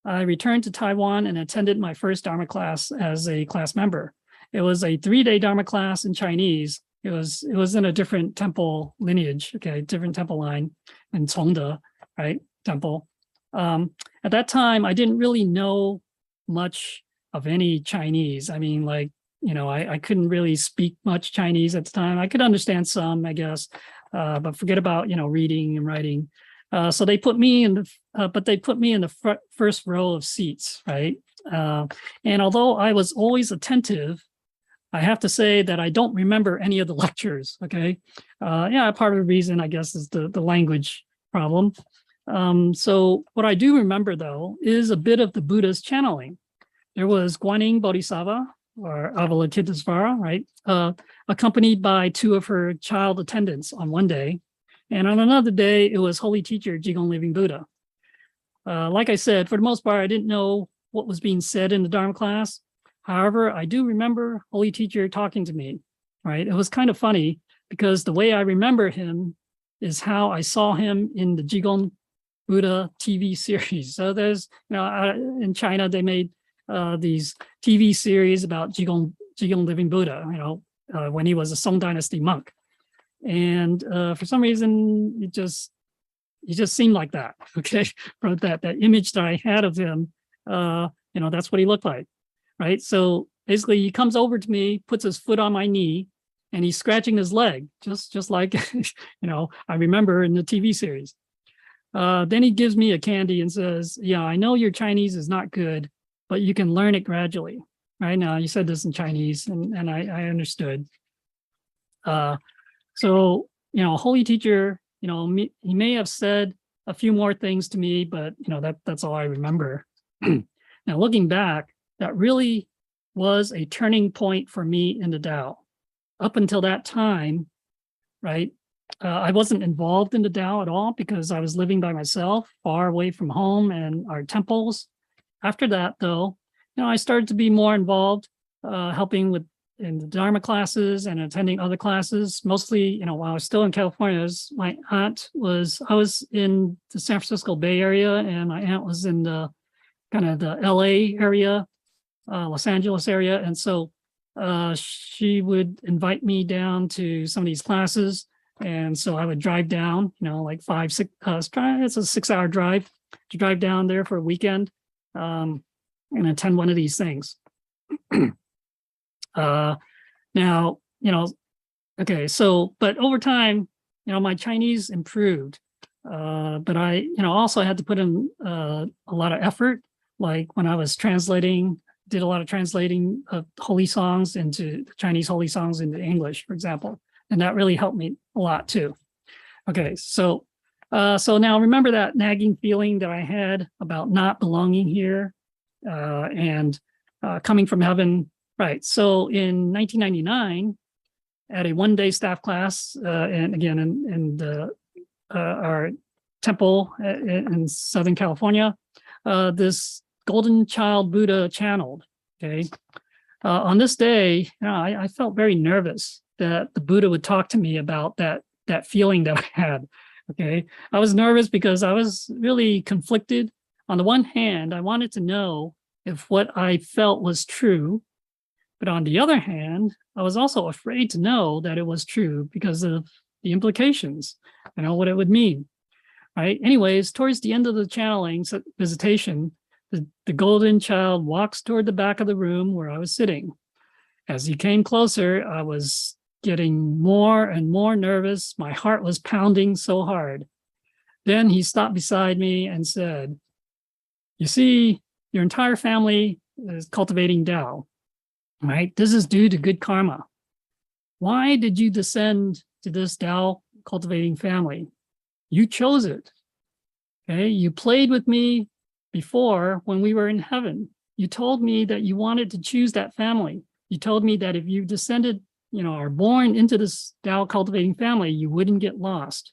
I returned to Taiwan and attended my first Dharma class as a class member. It was a 3-day Dharma class in Chinese. It was in a different temple lineage, okay, different temple line in Congde, right, temple. At that time, I didn't really know much of any Chinese. I mean, like, I couldn't really speak much Chinese at the time. I could understand some, I guess, but forget about, reading and writing. So they put me in the first row of seats, right? And although I was always attentive, I have to say that I don't remember any of the lectures. Okay, yeah, part of the reason I guess is the language problem. So what I do remember though is a bit of the Buddha's channeling. There was Guanyin Bodhisattva or Avalokitesvara, right, accompanied by 2 of her child attendants on one day. And on another day, it was Holy Teacher Jigong Living Buddha. Like I said, for the most part, I didn't know what was being said in the Dharma class. However, I do remember Holy Teacher talking to me, right? It was kind of funny because the way I remember him is how I saw him in the Jigong Buddha TV series. So there's, in China, they made these TV series about Jigong Living Buddha, when he was a Song Dynasty monk. And for some reason, he just seemed like that, okay? From that image that I had of him, that's what he looked like, right? So basically he comes over to me, puts his foot on my knee, and he's scratching his leg, just like, I remember in the TV series. Then he gives me a candy and says, yeah, I know your Chinese is not good, but you can learn it gradually, right? Now, you said this in Chinese, and I understood. So, Holy Teacher, he may have said a few more things to me, but, that's all I remember. Now, looking back, that really was a turning point for me in the Tao. Up until that time, right, I wasn't involved in the Tao at all because I was living by myself, far away from home and our temples. After that, though, I started to be more involved, helping in the Dharma classes and attending other classes. Mostly, while I was still in California, I was in the San Francisco Bay Area, and my aunt was in the kind of the LA area, Los Angeles area. And so she would invite me down to some of these classes. And so I would drive down, like 5, 6, it's a 6-hour drive to drive down there for a weekend and attend one of these things. Now, okay, so, but over time, my Chinese improved, but I, also had to put in a lot of effort. Like when I was did a lot of translating of holy songs into Chinese holy songs into English, for example. And that really helped me a lot too. Okay, so now remember that nagging feeling that I had about not belonging here and coming from heaven. Right. So in 1999, at a 1-day staff class, and again in our temple in Southern California, this Golden Child Buddha channeled. Okay. On this day, I felt very nervous that the Buddha would talk to me about that feeling that I had. Okay. I was nervous because I was really conflicted. On the one hand, I wanted to know if what I felt was true. But on the other hand, I was also afraid to know that it was true because of the implications, what it would mean, right? Anyways, towards the end of the channeling visitation, the golden child walks toward the back of the room where I was sitting. As he came closer, I was getting more and more nervous. My heart was pounding so hard. Then he stopped beside me and said, you see, your entire family is cultivating Tao. Right? This is due to good karma. Why did you descend to this Tao cultivating family? You chose it. Okay. You played with me before when we were in heaven. You told me that you wanted to choose that family. You told me that if you descended, are born into this Tao cultivating family, you wouldn't get lost.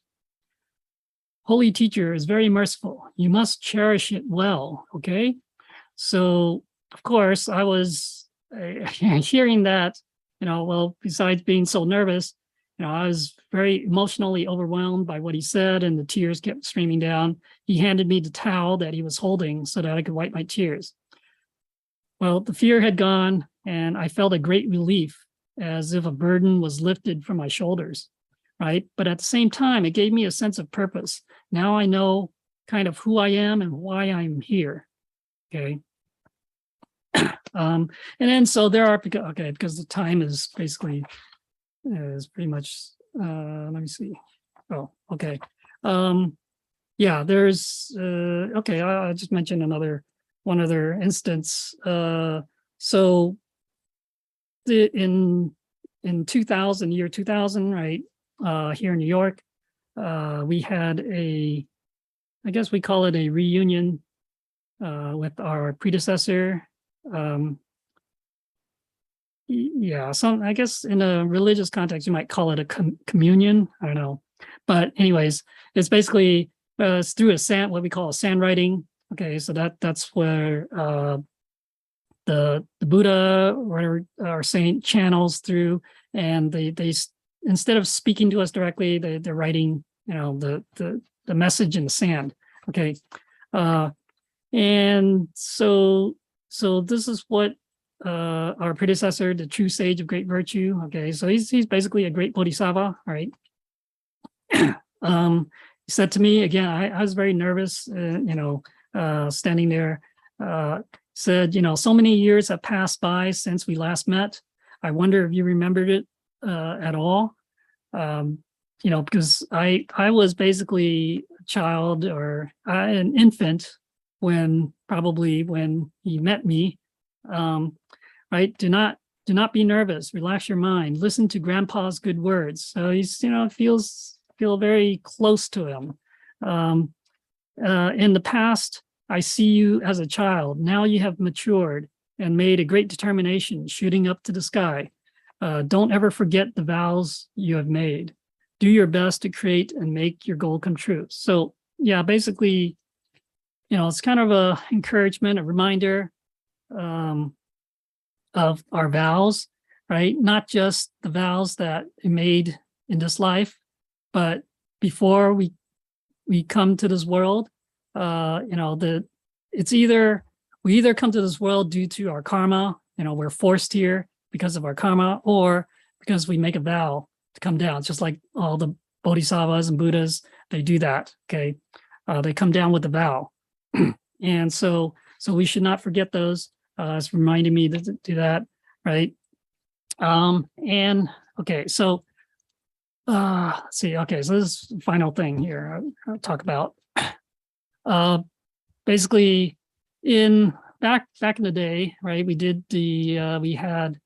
Holy Teacher is very merciful. You must cherish it well. Okay. So, of course, I was hearing that, well, besides being so nervous, I was very emotionally overwhelmed by what he said, and the tears kept streaming down. He handed me the towel that he was holding so that I could wipe my tears. Well, the fear had gone, and I felt a great relief, as if a burden was lifted from my shoulders, right? But at the same time, it gave me a sense of purpose. Now I know kind of who I am and why I'm here, okay? And then so there are, okay, because the time is basically, is pretty much, let me see. Oh, okay. Yeah, there's, okay, I'll just mention one other instance. So in 2000, year 2000, right, here in New York, we had I guess we call it a reunion with our predecessor. Yeah, I guess in a religious context, you might call it a communion. I don't know. But anyways, it's basically it's through what we call a sand writing. Okay, so that's where the Buddha or whatever our saint channels through, and they instead of speaking to us directly, they're writing, the message in the sand. Okay, and so this is what our predecessor, the true sage of great virtue. Okay, so he's basically a great bodhisattva. All right. He said to me again, I was very nervous, standing there. Said, so many years have passed by since we last met. I wonder if you remembered it at all. Because I was basically a child or an infant when he met me. Right? Do not be nervous. Relax your mind. Listen to Grandpa's good words. So he's, feel very close to him. In the past, I see you as a child. Now you have matured and made a great determination, shooting up to the sky. Don't ever forget the vows you have made. Do your best to create and make your goal come true. So yeah, basically, it's kind of a encouragement, a reminder of our vows, right? Not just the vows that we made in this life, but before we come to this world, it's either we either come to this world due to our karma, we're forced here because of our karma, or because we make a vow to come down. It's just like all the bodhisattvas and Buddhas, they do that. Okay, they come down with a vow, and so we should not forget those. It's reminding me to do that, right? And okay, so let's see. Okay, so this is the final thing here I'll talk about. Basically, back in the day, right? We had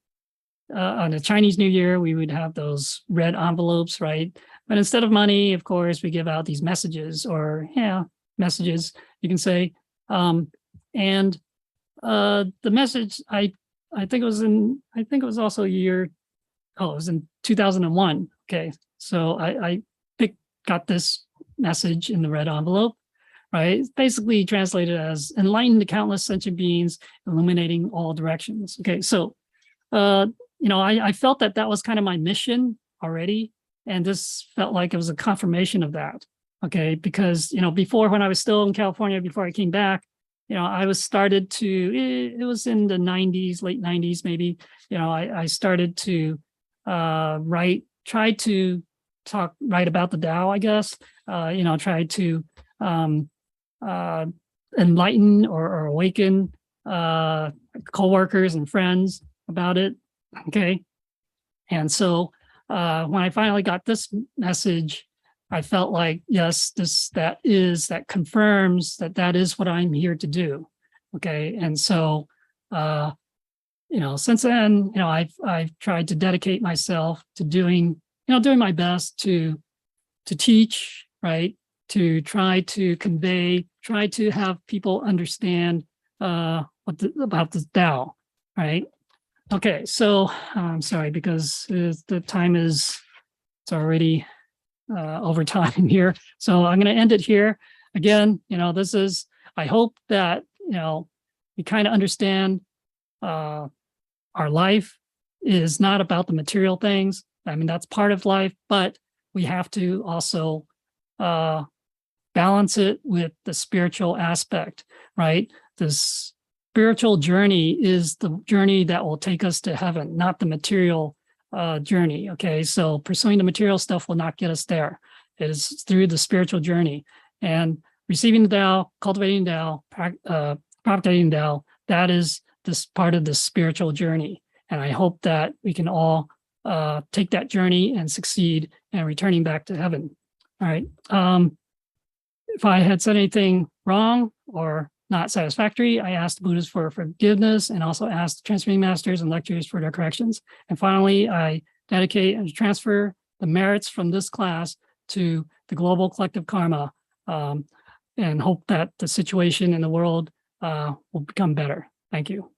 on the Chinese New Year, we would have those red envelopes, right? But instead of money, of course, we give out these messages, or messages, you can say. And the message, I think it was also it was in 2001. Okay, so I got this message in the red envelope, right? It's basically translated as enlighten the countless sentient beings, illuminating all directions. Okay, so I felt that was kind of my mission already, and this felt like it was a confirmation of that. Okay, because before, when I was still in California, before I came back, I was started to, it was in the 90s, late 90s maybe, I started to write about the Tao, I guess, try to enlighten or awaken coworkers and friends about it. Okay. And so when I finally got this message, I felt like, yes, that confirms that is what I'm here to do. Okay. And so, since then, I've tried to dedicate myself to doing my best to teach, right? To try to convey, try to have people understand about the Tao, right? Okay. So I'm sorry, because the time it's already over time here. So I'm going to end it here. Again, I hope that, we kind of understand our life is not about the material things. I mean, that's part of life, but we have to also balance it with the spiritual aspect, right? This spiritual journey is the journey that will take us to heaven, not the material journey. Okay, so pursuing the material stuff will not get us there. It is through the spiritual journey, and receiving the Tao, cultivating the Tao, propagating the Tao. That is this part of the spiritual journey, and I hope that we can all take that journey and succeed in returning back to heaven. All right. If I had said anything wrong or not satisfactory, I asked the Buddhas for forgiveness and also asked transmitting masters and lectures for their corrections. And finally, I dedicate and transfer the merits from this class to the global collective karma, and hope that the situation in the world will become better. Thank you.